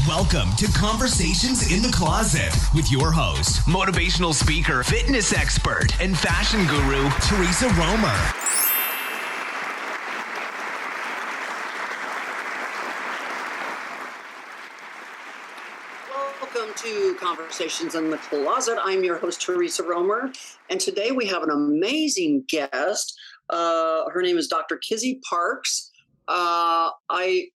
Welcome to Conversations in the Closet with your host, motivational speaker, fitness expert, and fashion guru, Theresa Roemer. Welcome to Conversations in the Closet. I'm your host, Theresa Roemer, and today we have an amazing guest. Her name is Dr. Kizzy Parks. I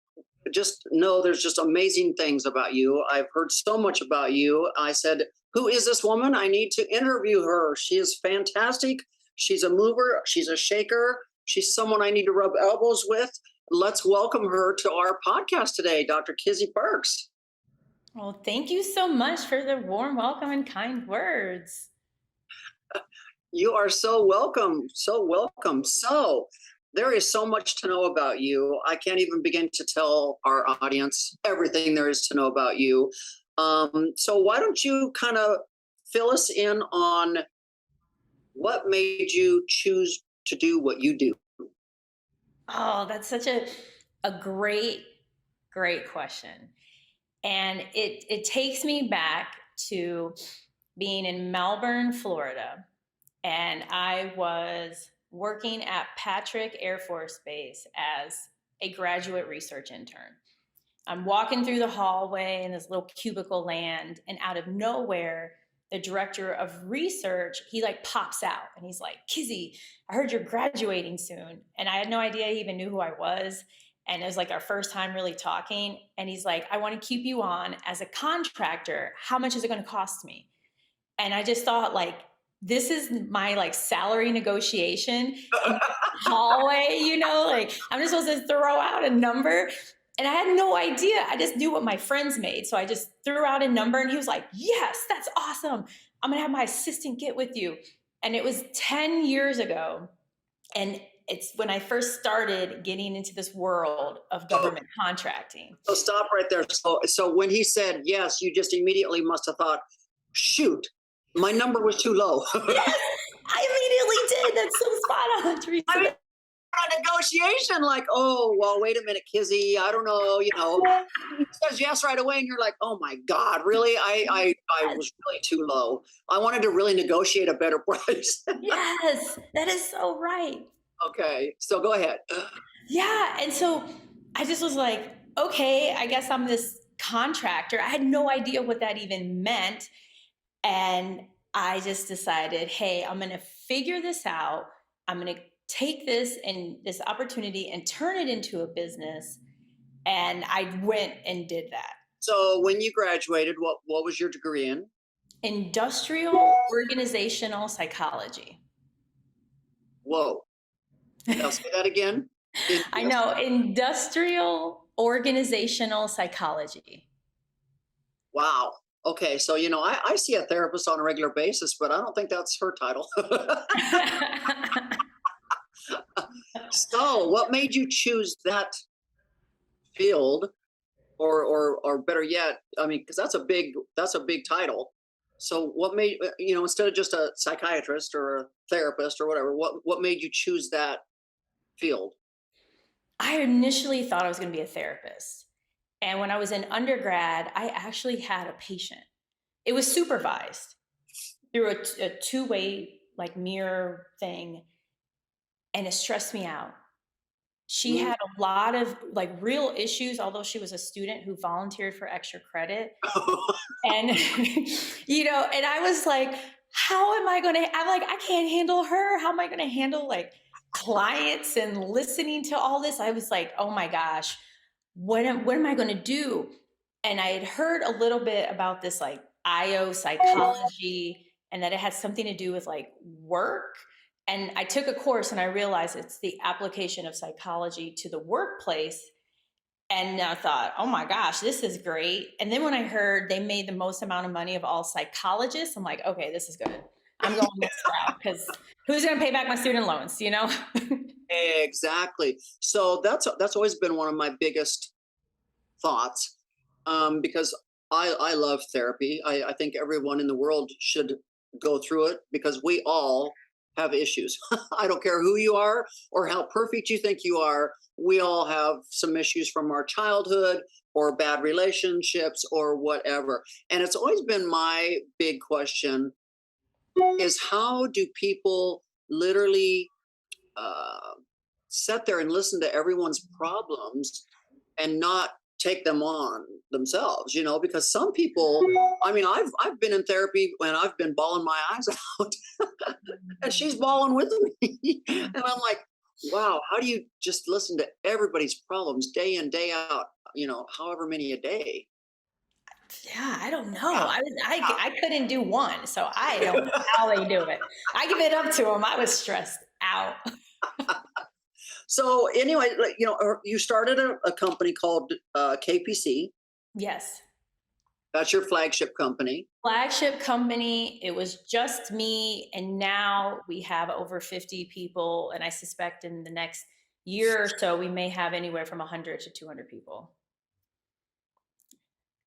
just know there's just amazing things about you. I've heard so much about you. I said, who is this woman? I need to interview her. She is fantastic. She's a mover. She's a shaker. She's someone I need to rub elbows with. Let's welcome her to our podcast today, Dr. Kizzy Parks. Well, thank you so much for the warm welcome and kind words. You are so welcome. So welcome. So there is so much to know about you. I can't even begin to tell our audience everything there is to know about you. So why don't you kind of fill us in on what made you choose to do what you do? Oh, that's such a great question. And it takes me back to being in Melbourne, Florida. And I was working at Patrick Air Force Base as a graduate research intern. I'm walking through the hallway in this little cubicle land, and out of nowhere, the director of research, he pops out and he's like, Kizzy, I heard you're graduating soon. And I had no idea he even knew who I was. And it was our first time really talking. And he's like, I want to keep you on as a contractor. How much is it going to cost me? And I just thought this is my salary negotiation in the hallway, I'm just supposed to throw out a number. And I had no idea. I just knew what my friends made. So I just threw out a number and he was like, yes, that's awesome. I'm going to have my assistant get with you. And it was 10 years ago. And it's when I first started getting into this world of government contracting. So stop right there. So when he said yes, you just immediately must have thought, shoot, my number was too low. Yes, I immediately did. That's so spot on, Theresa. I mean, a negotiation, oh, well, wait a minute, Kizzy, I don't know, He says yes right away, and you're like, oh my God, really? I was really too low. I wanted to really negotiate a better price. Yes, that is so right. Okay, so go ahead. Yeah, and so I just was like, okay, I guess I'm this contractor. I had no idea what that even meant. And I just decided, hey, I'm going to figure this out. I'm going to take this opportunity and turn it into a business. And I went and did that. So when you graduated, what was your degree in? Industrial organizational psychology. Whoa. Now say that again. I know, industrial organizational psychology. Wow. Okay, so I see a therapist on a regular basis, but I don't think that's her title. So, what made you choose that field, or better yet, I mean, because that's a big title. So, what made instead of just a psychiatrist or a therapist or whatever, what made you choose that field? I initially thought I was going to be a therapist. And when I was in undergrad, I actually had a patient. It was supervised through a two-way mirror thing. And it stressed me out. She had a lot of real issues, although she was a student who volunteered for extra credit. And, and I was like, how am I going to, I can't handle her. How am I going to handle clients and listening to all this? I was like, oh my gosh. What am I going to do? And I had heard a little bit about this IO psychology and that it had something to do with work. And I took a course and I realized it's the application of psychology to the workplace. And I thought, oh my gosh, this is great. And then when I heard they made the most amount of money of all psychologists, I'm like, okay, this is good. I'm going this route because who's going to pay back my student loans, Exactly. So that's always been one of my biggest thoughts, because I love therapy. I think everyone in the world should go through it because we all have issues. I don't care who you are or how perfect you think you are. We all have some issues from our childhood, or bad relationships or whatever. And it's always been my big question is how do people literally uh, sit there and listen to everyone's problems and not take them on themselves, because some people, I mean, I've been in therapy and I've been bawling my eyes out and she's bawling with me. And I'm like, wow, how do you just listen to everybody's problems day in, day out, however many a day? Yeah, I don't know. I couldn't do one, so I don't know how they do it. I give it up to them. I was stressed out. So anyway, you started a company called KPC. Yes. That's your flagship company. Flagship company. It was just me, and now we have over 50 people, and I suspect in the next year or so we may have anywhere from 100 to 200 people.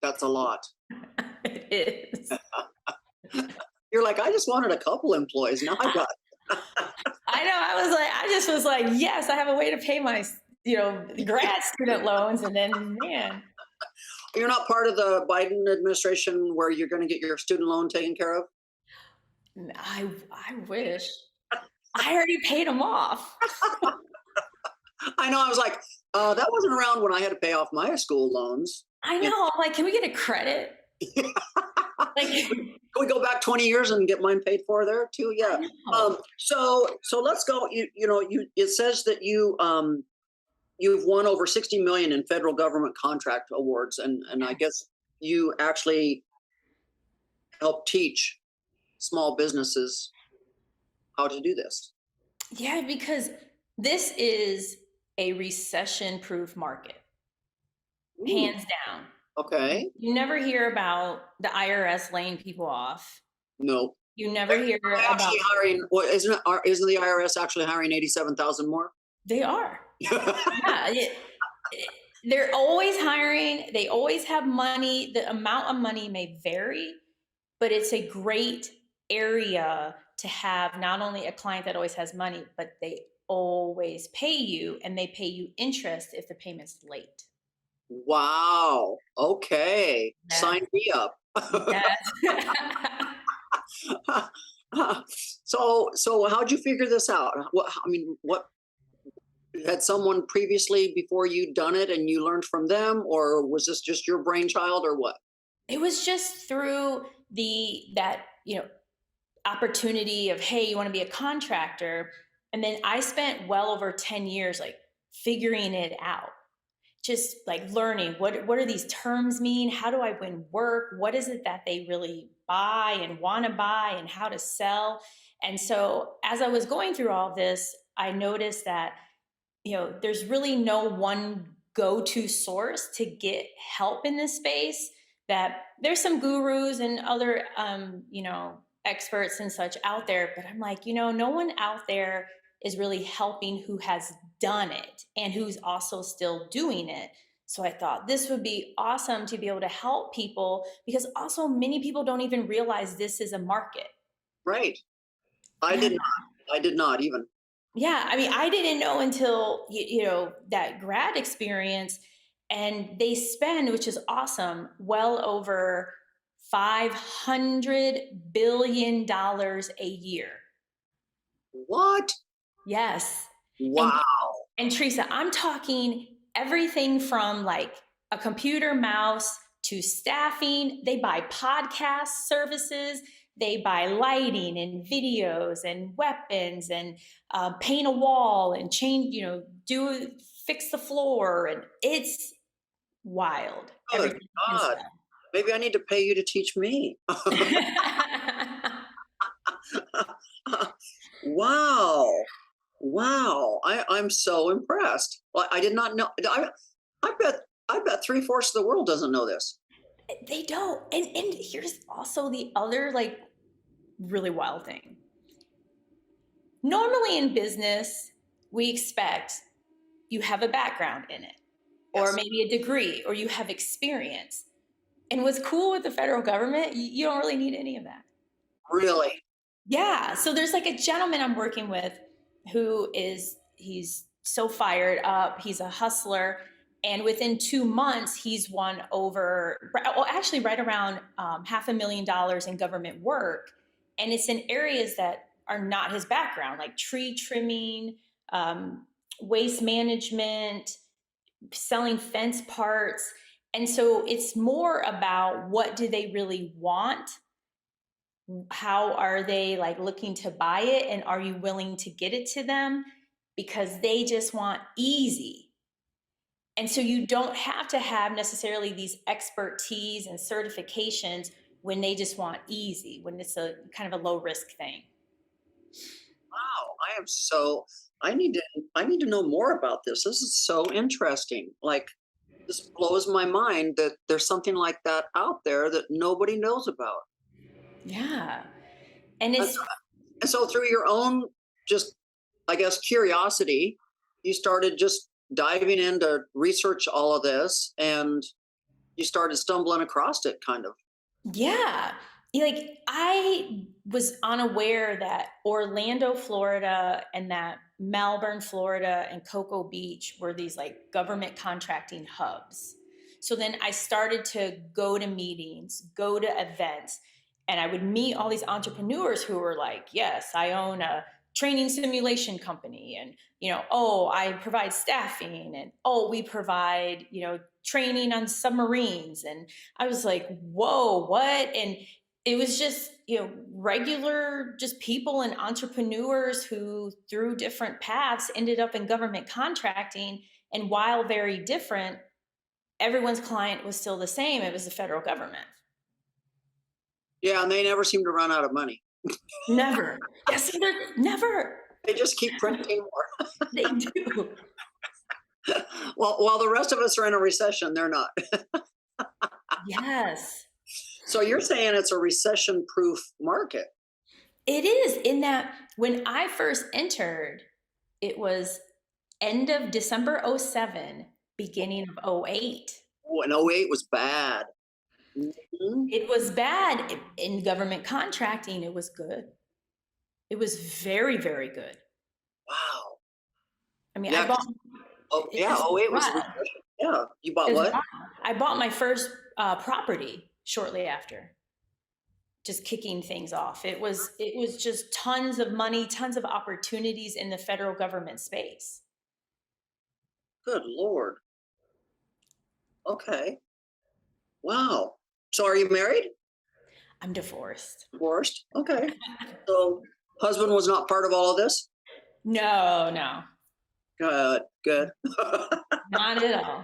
That's a lot. It is. You're like, I just wanted a couple employees. Now I got. I know. I just was like, yes, I have a way to pay my, grad student loans, and then, man. You're not part of the Biden administration where you're going to get your student loan taken care of? I wish. I already paid them off. I know. I was like, that wasn't around when I had to pay off my school loans. I know. I'm like, can we get a credit? Like, can we go back 20 years and get mine paid for there too? Yeah. So let's go. It says that you've won over 60 million in federal government contract awards, and I guess you actually help teach small businesses how to do this. Yeah, because this is a recession-proof market, hands down. Okay. You never hear about the IRS laying people off. No. You never hear about hiring. Well, isn't the IRS actually hiring 87,000 more? They are. Yeah, they're always hiring. They always have money. The amount of money may vary, but it's a great area to have not only a client that always has money, but they always pay you, and they pay you interest if the payment's late. Wow. Okay. Yeah. Sign me up. So how'd you figure this out? What had someone previously before you done it and you learned from them, or was this just your brainchild, or what? It was just through that opportunity of, hey, you want to be a contractor? And then I spent well over 10 years like figuring it out. Just like learning what do these terms mean? How do I win work? What is it that they really buy and want to buy, and how to sell? And so as I was going through all this, I noticed that, there's really no one go-to source to get help in this space. That there's some gurus and other, experts and such out there, but I'm like, no one out there is really helping who has done it and who's also still doing it. So I thought this would be awesome to be able to help people, because also many people don't even realize this is a market. Right. I did not even. Yeah. I mean, I didn't know until, that grad experience, and they spend, which is awesome, well over $500 billion a year. What? Yes. Wow. And Theresa, I'm talking everything from like a computer mouse to staffing. They buy podcast services. They buy lighting and videos and weapons and paint a wall and change, fix the floor. And it's wild. Oh, God. Maybe I need to pay you to teach me. Wow. I'm so impressed. Well, I did not know. I bet 3/4 of the world doesn't know this. They don't. And here's also the other like really wild thing. Normally in business, we expect you have a background in it, or maybe a degree, or you have experience. And what's cool with the federal government, you don't really need any of that. Really? Yeah. So there's like a gentleman I'm working with he's so fired up. He's a hustler. And within 2 months, he's won over, well, actually right around $500,000 in government work. And it's in areas that are not his background, like tree trimming, waste management, selling fence parts. And so it's more about what do they really want? How are they like looking to buy it? And are you willing to get it to them? Because they just want easy. And so you don't have to have necessarily these expertise and certifications when they just want easy, when it's a kind of a low risk thing. Wow, I need to know more about this. This is so interesting. Like, this blows my mind that there's something like that out there that nobody knows about. Yeah. And And it's, and so through your own, just, I guess, curiosity, you started just diving in to research all of this, and you started stumbling across it, kind of. yeah. Like I was unaware that Orlando, Florida, and that Melbourne, Florida, and Cocoa Beach were these like government contracting hubs. So then I started to go to meetings, go to events, and I would meet all these entrepreneurs who were like, yes, I own a training simulation company. And, oh, I provide staffing. And, oh, we provide, training on submarines. And I was like, whoa, what? And it was just, regular, just people and entrepreneurs who, through different paths, ended up in government contracting. And while very different, everyone's client was still the same. It was the federal government. Yeah, and they never seem to run out of money. Never. Yes, never. They just keep printing more. They do. Well, while the rest of us are in a recession, they're not. Yes. So you're saying it's a recession-proof market? It is, in that when I first entered, it was end of December 07, beginning of 08. Oh, and '08 was bad. Mhm. It was bad. In government contracting, it was good. It was very, very good. Wow. I mean, Yeah. Yeah. '08 was a wild. recession. Yeah. You bought It was what? wild. I bought my first property shortly after, just kicking things off. It was just tons of money, tons of opportunities in the federal government space. Good Lord. Okay. Wow. So are you married? I'm divorced. Divorced? Okay. So husband was not part of all of this? No, no, Good. Good. not at all.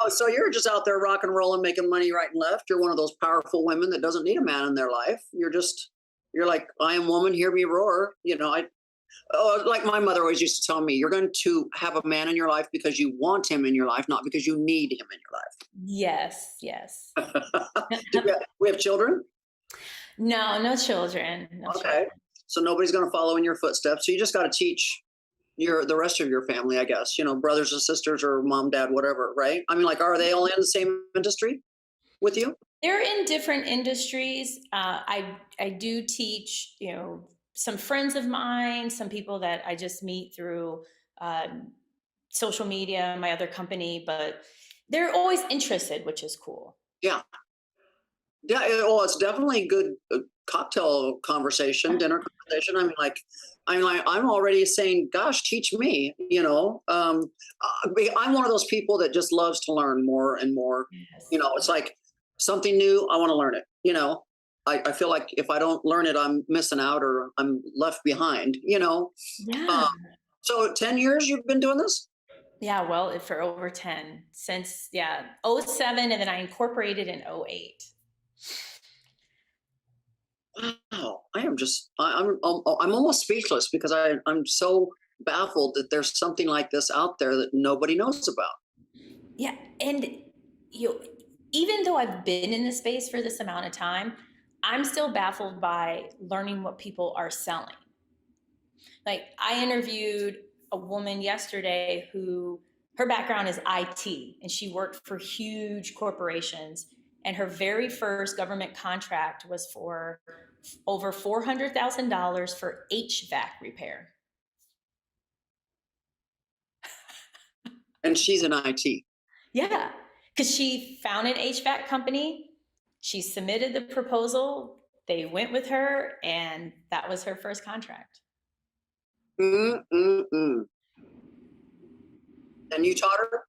Oh, so you're just out there rock and rolling, making money right and left. You're one of those powerful women that doesn't need a man in their life. You're like, I am woman, hear me roar. Like my mother always used to tell me, you're going to have a man in your life because you want him in your life, not because you need him in Yes, yes. your life. We have children? No, no children. No Okay. children. So nobody's going to follow in your footsteps. So you just got to teach the rest of your family, I guess, brothers and sisters or mom, dad, whatever, right? I mean, like, are they all in the same industry with you? They're in different industries. I do teach, some friends of mine, some people that I just meet through social media, my other company, but they're always interested, which is cool. Yeah. Yeah. Well, it's definitely good cocktail conversation, dinner conversation. I'm already saying, gosh, teach me, I'm one of those people that just loves to learn more and more. Yes. It's like something new. I want to learn it. I feel like if I don't learn it, I'm missing out or I'm left behind, Yeah. So 10 years you've been doing this? Yeah. Well, for over 10 since, 07. And then I incorporated in 08. Wow. I'm almost speechless because I'm so baffled that there's something like this out there that nobody knows about. Yeah. And even though I've been in this space for this amount of time, I'm still baffled by learning what people are selling. Like I interviewed a woman yesterday who her background is IT and she worked for huge corporations. And her very first government contract was for over $400,000 for HVAC repair. And she's in IT. Yeah, because she found an HVAC company. She submitted the proposal. They went with her, and that was her first contract. Mm-mm-mm. And you taught her?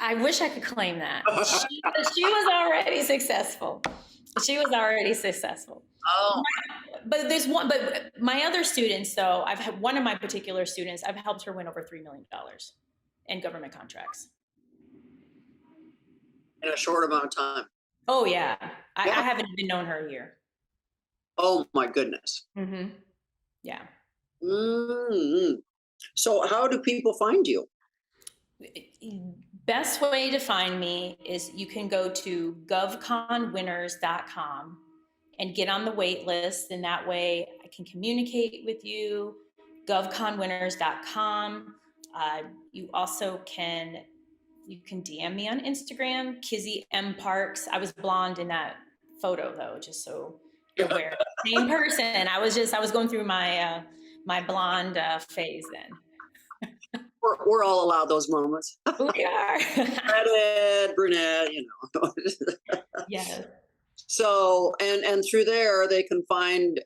I wish I could claim that. She was already successful. She was already successful. Oh. But there's one, but my other students, though, I've had one of my particular students, I've helped her win over $3 million in government contracts. In a short amount of time. Oh, yeah. I Yeah. haven't even known her a year. Oh, my goodness. Mm-hmm. Yeah. Mm-hmm. So how do people find you? Best way to find me is you can go to govconwinners.com and get on the wait list, and that way I can communicate with you. govconwinners.com. You also can DM me on Instagram, Kizzy M Parks. I was blonde in that photo though, just so you're aware. Same person. I was going through my my blonde phase then. We're all allowed those moments. We are. Redhead, brunette, Yes. So, and through there, they can find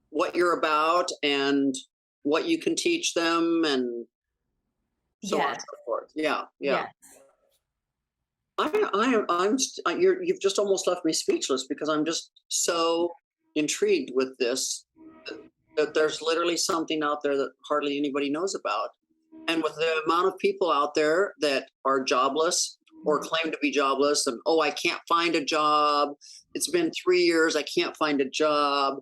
what you're about and what you can teach them, and so on and so forth. Yeah, yeah. Yes. You've just almost left me speechless because I'm just so intrigued with this. That there's literally something out there that hardly anybody knows about. And with the amount of people out there that are jobless or claim to be jobless, and I can't find a job. It's been 3 years. I can't find a job.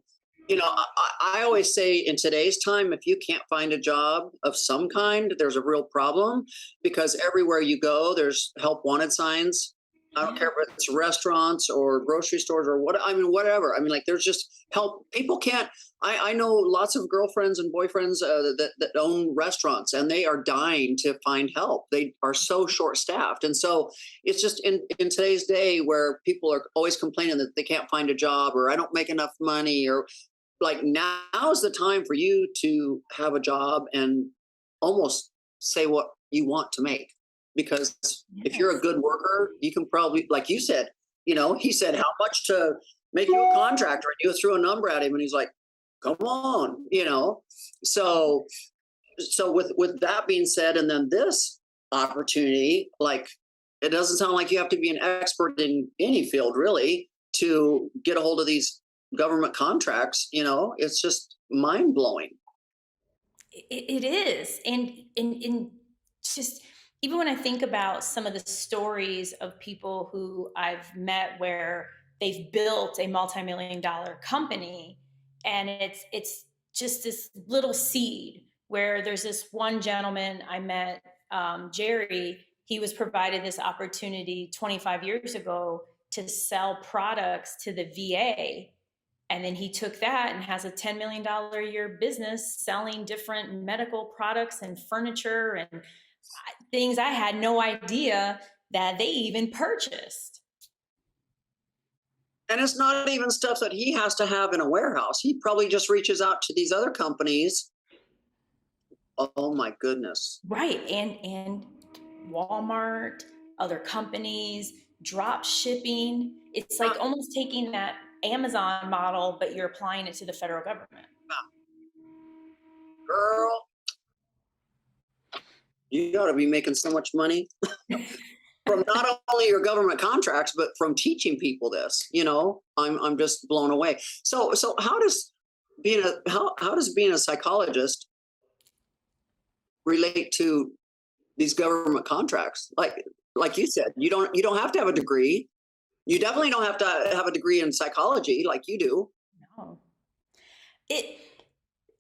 I always say in today's time, if you can't find a job of some kind, there's a real problem, because everywhere you go, there's help wanted signs. I don't care if it's restaurants or grocery stores or whatever. Like there's just help. People can't. I know lots of girlfriends and boyfriends that own restaurants, and they are dying to find help. They are so short staffed. And so it's just in today's day where people are always complaining that they can't find a job, or I don't make enough money, or like now's the time for you to have a job and almost say what you want to make. Because if you're a good worker, you can probably, like you said, he said, how much to make you a contractor? And you threw a number at him and he's like, come on, So with that being said, and then this opportunity, like, it doesn't sound like you have to be an expert in any field really to get a hold of these government contracts. It's just mind blowing. It is. And just, even when I think about some of the stories of people who I've met where they've built a multi-million-dollar company, and it's just this little seed, where there's this one gentleman I met, Jerry. He was provided this opportunity 25 years ago to sell products to the VA. And then he took that and has a $10 million a year business selling different medical products and furniture and things I had no idea that they even purchased. And it's not even stuff that he has to have in a warehouse. He probably just reaches out to these other companies. Oh my goodness. Right. And Walmart, other companies, drop shipping. It's like almost taking that Amazon model, but you're applying it to the federal government. Girl, you got to be making so much money from not only your government contracts, but from teaching people this. I'm just blown away. So how does being a psychologist relate to these government contracts? Like you said, you don't have to have a degree. You definitely don't have to have a degree in psychology like you do. No.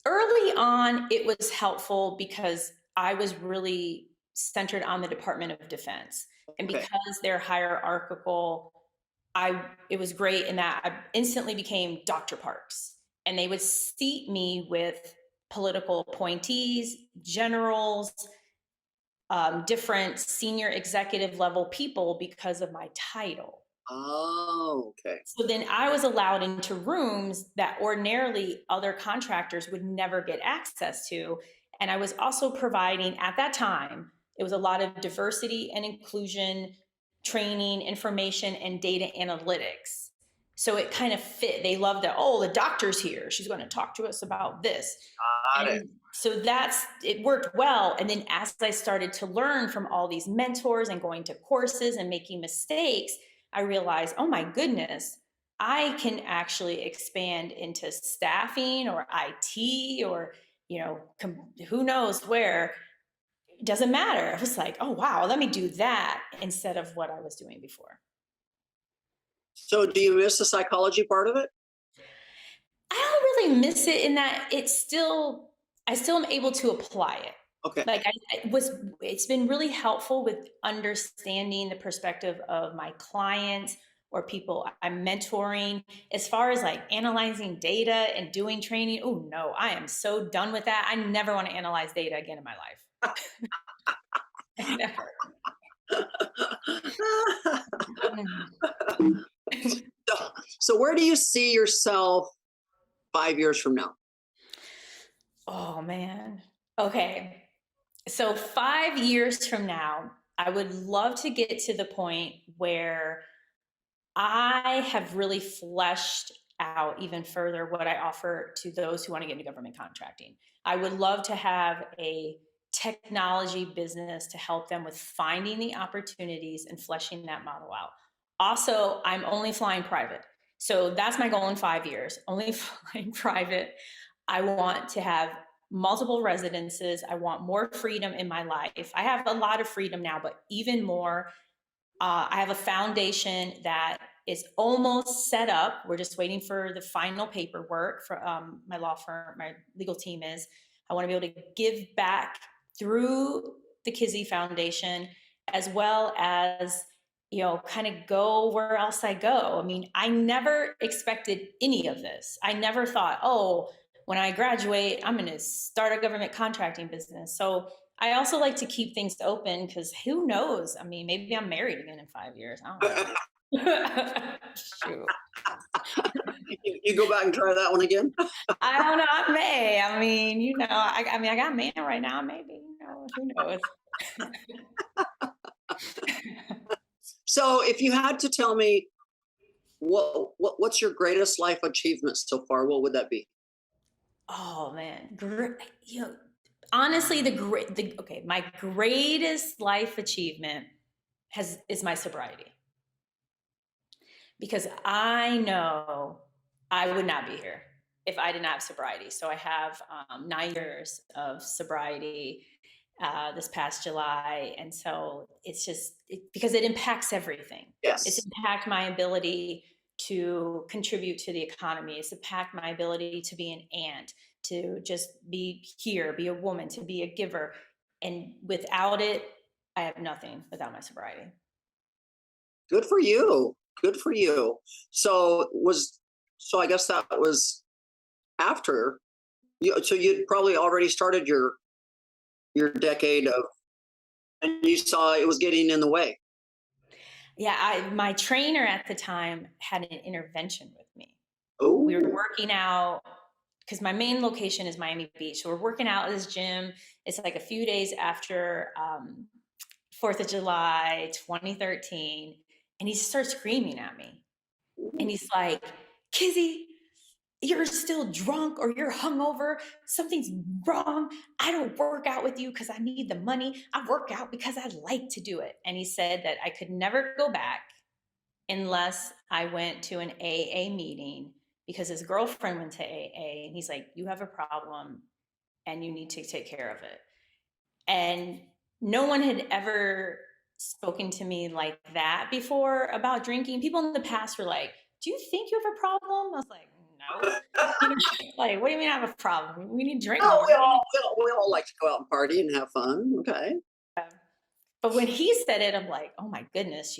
Early on, it was helpful because I was really centered on the Department of Defense. And because they're hierarchical, it was great in that I instantly became Dr. Parks. And they would seat me with political appointees, generals, different senior executive level people because of my title. Oh, okay. So then I was allowed into rooms that ordinarily other contractors would never get access to. And I was also providing, at that time, it was a lot of diversity and inclusion training, information, and data analytics. So it kind of fit. They loved that, oh, the doctor's here. She's going to talk to us about this. Got it. And so it worked well. And then as I started to learn from all these mentors and going to courses and making mistakes, I realized, oh my goodness, I can actually expand into staffing or IT or, who knows where. It doesn't matter. I was like, oh wow, let me do that instead of what I was doing before. So do you miss the psychology part of it? I don't really miss it in that I still am able to apply it. Okay. Like it's been really helpful with understanding the perspective of my clients or people I'm mentoring. As far as like analyzing data and doing training, oh no, I am so done with that. I never want to analyze data again in my life. Never. So where do you see yourself 5 years from now? Oh man. Okay. So 5 years from now, I would love to get to the point where I have really fleshed out even further what I offer to those who want to get into government contracting. I would love to have a technology business to help them with finding the opportunities and fleshing that model out. Also, I'm only flying private. So that's my goal in 5 years, only flying private. I want to have multiple residences. I want more freedom in my life. I have a lot of freedom now, but even more. I have a foundation that is almost set up. We're just waiting for the final paperwork for my law firm, my legal team is. I want to be able to give back through the Kizzy Foundation, as well as, kind of go where else I go. I mean, I never expected any of this. I never thought, oh, when I graduate, I'm going to start a government contracting business. So I also like to keep things open because who knows? I mean, maybe I'm married again in 5 years. I don't know. Shoot. You go back and try that one again? I don't know. I may. I mean, I got a man right now. Maybe, who knows? So if you had to tell me what's your greatest life achievement so far, what would that be? Oh man, honestly, my greatest life achievement is my sobriety, because I know I would not be here if I did not have sobriety. So I have 9 years of sobriety this past July, and so it's just because it impacts everything. Yes. It's impact my ability to contribute to the economy. It's impact my ability to be an aunt, to just be here, be a woman, to be a giver. And without it, I have nothing without my sobriety. Good for you. Good for you. So I guess that was after you. So you'd probably already started your decade of, and you saw it was getting in the way. Yeah, my trainer at the time had an intervention with me. Oh. We were working out because my main location is Miami Beach. So we're working out at this gym. It's like a few days after 4th of July, 2013. And he starts screaming at me. And he's like, Kizzy, you're still drunk or you're hungover. Something's wrong. I don't work out with you because I need the money. I work out because I like to do it. And he said that I could never go back unless I went to an AA meeting, because his girlfriend went to AA, and he's like, you have a problem and you need to take care of it. And no one had ever spoken to me like that before about drinking. People in the past were like, do you think you have a problem? I was like, no. Like, what do you mean I have a problem? We need to drink. Oh, we all like to go out and party and have fun. Okay. But when he said it, I'm like, oh my goodness,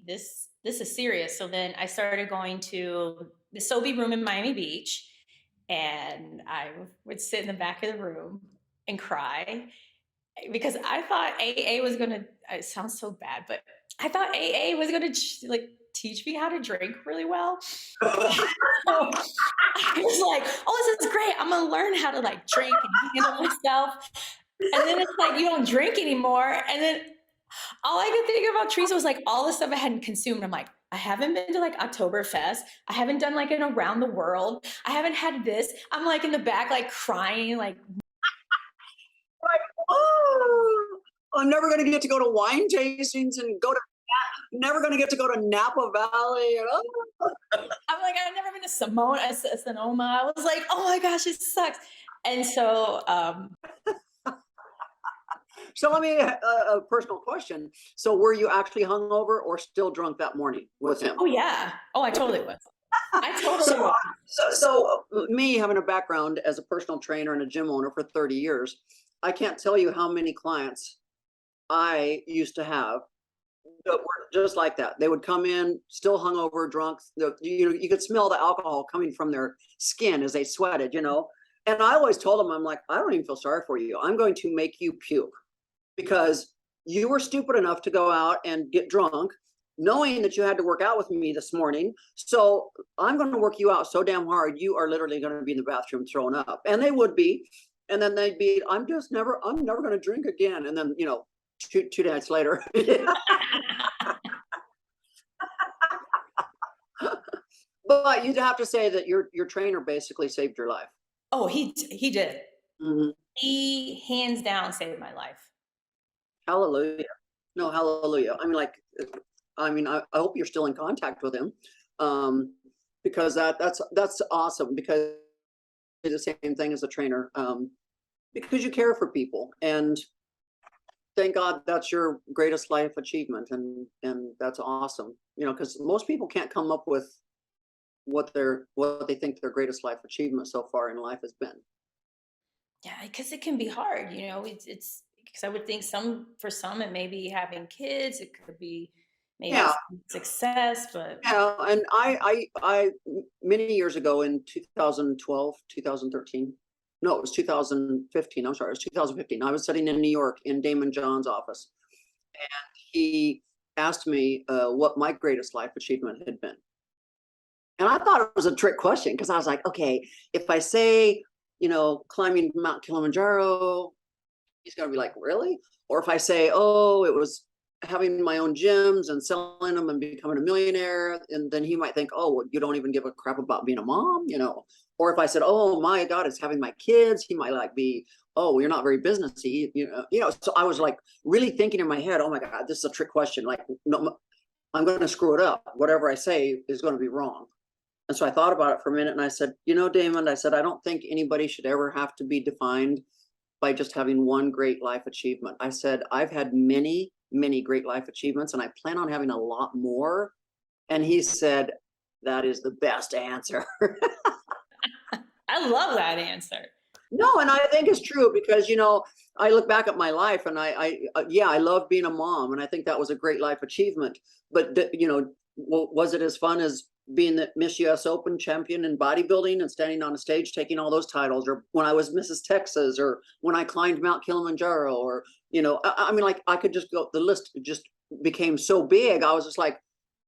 this is serious. So then I started going to the Sobe room in Miami Beach, and I would sit in the back of the room and cry because I thought AA was going to it sounds so bad, but I thought AA was going to like teach me how to drink really well. So I was like, oh, this is great. I'm going to learn how to like drink and handle myself. And then it's like, you don't drink anymore. And then all I could think about, Teresa, was like all the stuff I hadn't consumed. I'm like, I haven't been to like Oktoberfest. I haven't done like an around the world. I haven't had this. I'm like in the back, like crying, like, oh, I'm never going to get to go to wine tastings and never going to get to go to Napa Valley. And, I'm like, I've never been to Sonoma. I was like, oh my gosh, it sucks. And so, So let me a personal question. So were you actually hungover or still drunk that morning with him? oh yeah. Oh, I totally was. I totally was. So me having a background as a personal trainer and a gym owner for 30 years, I can't tell you how many clients I used to have that were just like that. They would come in still hungover, drunk. You could smell the alcohol coming from their skin as they sweated, you know. And I always told them, I'm like, I don't even feel sorry for you. I'm going to make you puke because you were stupid enough to go out and get drunk knowing that you had to work out with me this morning. So I'm going to work you out so damn hard. You are literally going to be in the bathroom throwing up. And they would be. And then they'd be, I'm never going to drink again. And then, you know, two nights later. But you'd have to say that your trainer basically saved your life. Oh, he did. Mm-hmm. He hands down saved my life. Hallelujah. No, hallelujah. I hope you're still in contact with him. Because that's awesome, because it's the same thing as a trainer. Because you care for people, and thank God that's your greatest life achievement, and that's awesome. You know, because most people can't come up with what they think their greatest life achievement so far in life has been. Yeah, because it can be hard, you know. It's because I would think for some it may be having kids, it could be maybe Yeah. success, but Yeah, and I many years ago in 2012, 2013. No, it was 2015. I'm sorry, it was 2015. I was sitting in New York in Damon John's office, and he asked me what my greatest life achievement had been. And I thought it was a trick question, because I was like, okay, if I say, you know, climbing Mount Kilimanjaro, he's going to be like, really? Or if I say, oh, it was having my own gyms and selling them and becoming a millionaire, and then he might think, oh, well, you don't even give a crap about being a mom, you know. Or if I said, oh my God, it's having my kids, he might like be, oh, well, you're not very businessy, you know. So I was like really thinking in my head, oh my God, this is a trick question. Like, no, I'm going to screw it up. Whatever I say is going to be wrong. And so I thought about it for a minute, and I said, you know, Damon, I said, I don't think anybody should ever have to be defined by just having one great life achievement. I said, I've had many, many great life achievements, and I plan on having a lot more. And he said, that is the best answer. I love that answer. No, and I think it's true, because, you know, I look back at my life, and I love being a mom, and I think that was a great life achievement. But, you know, was it as fun as being the Miss US Open champion in bodybuilding and standing on a stage taking all those titles, or when I was Mrs. Texas, or when I climbed Mount Kilimanjaro, or, you know, I mean, like, I could just go, the list just became so big. I was just like,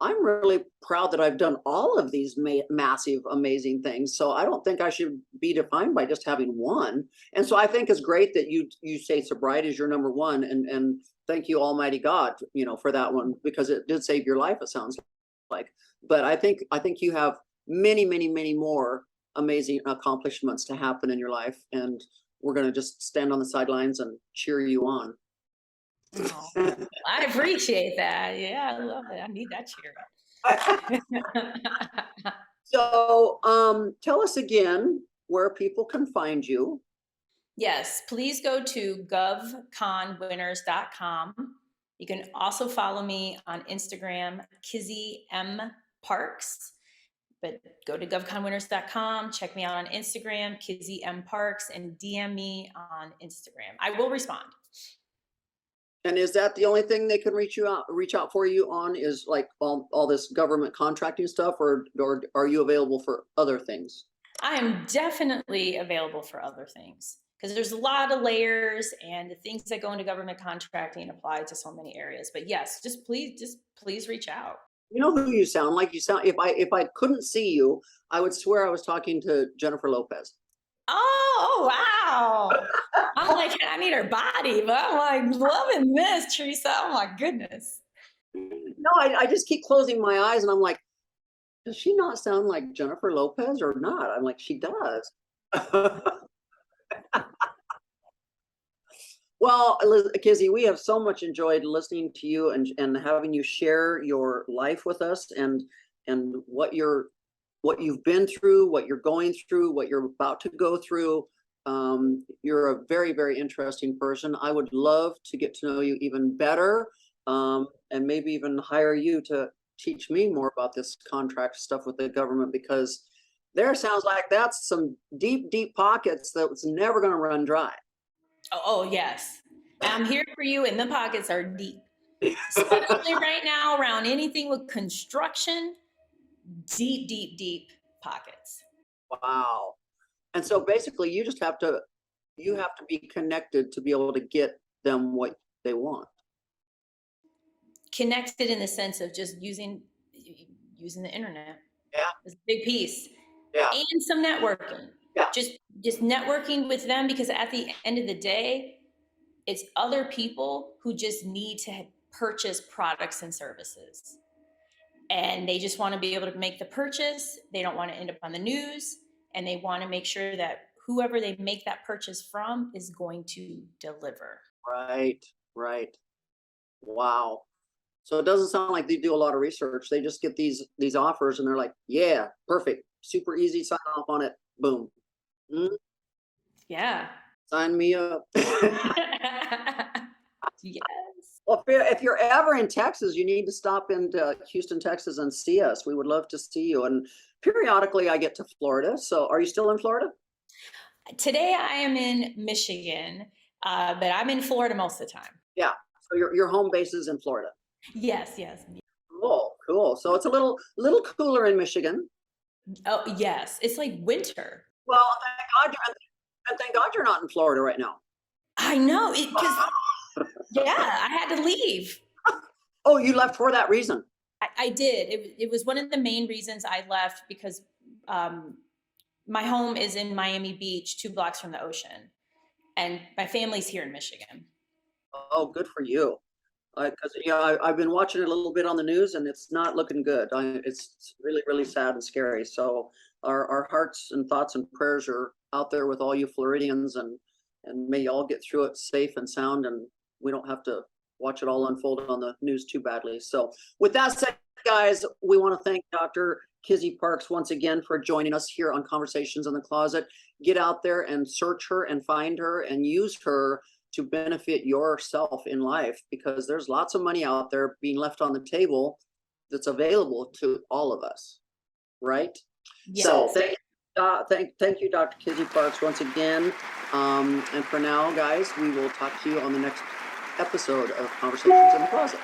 I'm really proud that I've done all of these massive, amazing things. So I don't think I should be defined by just having one. And so I think it's great that you say sobriety is your number one, and thank you, Almighty God, you know, for that one, because it did save your life, it sounds like. But I think you have many, many, many more amazing accomplishments to happen in your life, and we're going to just stand on the sidelines and cheer you on. Oh, I appreciate that. Yeah, I love it. I need that cheering. So tell us again where people can find you. Yes, please go to govconwinners.com. You can also follow me on Instagram, Kizzy M. Parks. But go to govconwinners.com, check me out on Instagram, Kizzy M. Parks, and DM me on Instagram. I will respond. And is that the only thing they can reach out for you on, is like all this government contracting stuff, or are you available for other things? I am definitely available for other things. because there's a lot of layers, and the things that go into government contracting apply to so many areas. But yes, just please reach out. You know who you sound like? You sound, if I couldn't see you, I would swear I was talking to Jennifer Lopez. Oh, wow. I'm like, I need her body, but I'm like loving this, Theresa. Oh my goodness. No, I just keep closing my eyes and I'm like, does she not sound like Jennifer Lopez or not? I'm like, she does. Well, Kizzy, we have so much enjoyed listening to you and having you share your life with us and what you've been through, what you're going through, what you're about to go through. You're a very, very interesting person. I would love to get to know you even better, and maybe even hire you to teach me more about this contract stuff with the government, because there sounds like that's some deep, deep pockets that's never going to run dry. Oh, yes. I'm here for you, and the pockets are deep. Especially right now around anything with construction, deep, deep, deep pockets. Wow. And so basically you have to be connected to be able to get them what they want. Connected in the sense of just using the internet. Yeah. It's a big piece. Yeah. And some networking. Yeah. Just networking with them, because at the end of the day, it's other people who just need to purchase products and services. And they just want to be able to make the purchase. They don't want to end up on the news, and they want to make sure that whoever they make that purchase from is going to deliver. Right. Wow. So it doesn't sound like they do a lot of research. They just get these offers and they're like, yeah, perfect. Super easy, sign off on it. Boom. Mm-hmm. Yeah. Sign me up. Yes. Well, if you're ever in Texas, you need to stop into Houston, Texas and see us. We would love to see you. And periodically I get to Florida. So are you still in Florida? Today I am in Michigan, but I'm in Florida most of the time. Yeah. So your home base is in Florida. Yes. Cool. So it's a little cooler in Michigan. Oh, yes. It's like winter. Well, thank God you're not in Florida right now. I know, because yeah, I had to leave. Oh, you left for that reason? I did. It was one of the main reasons I left, because my home is in Miami Beach, 2 blocks from the ocean, and my family's here in Michigan. Oh, good for you. Because I've been watching it a little bit on the news, and it's not looking good. It's really, really sad and scary. So our hearts and thoughts and prayers are out there with all you Floridians, and may you all get through it safe and sound, and we don't have to watch it all unfold on the news too badly. So with that said, guys, we want to thank Dr. Kizzy Parks once again for joining us here on Conversations in the Closet. Get out there and search her and find her and use her to benefit yourself in life, because there's lots of money out there being left on the table that's available to all of us, right? Yes. So thank you, Dr. Kizzy Parks, once again. And for now, guys, we will talk to you on the next episode of Conversations in the Closet.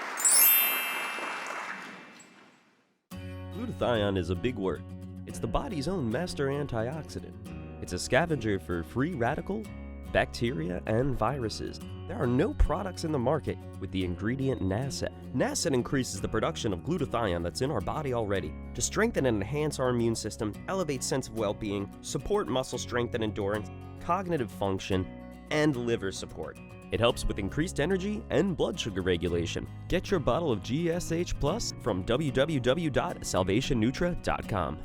Glutathione is a big word. It's the body's own master antioxidant. It's a scavenger for free radical, bacteria, and viruses. There are no products in the market with the ingredient NASET. NASET increases the production of glutathione that's in our body already to strengthen and enhance our immune system, elevate sense of well-being, support muscle strength and endurance, cognitive function, and liver support. It helps with increased energy and blood sugar regulation. Get your bottle of GSH Plus from www.salvationnutra.com.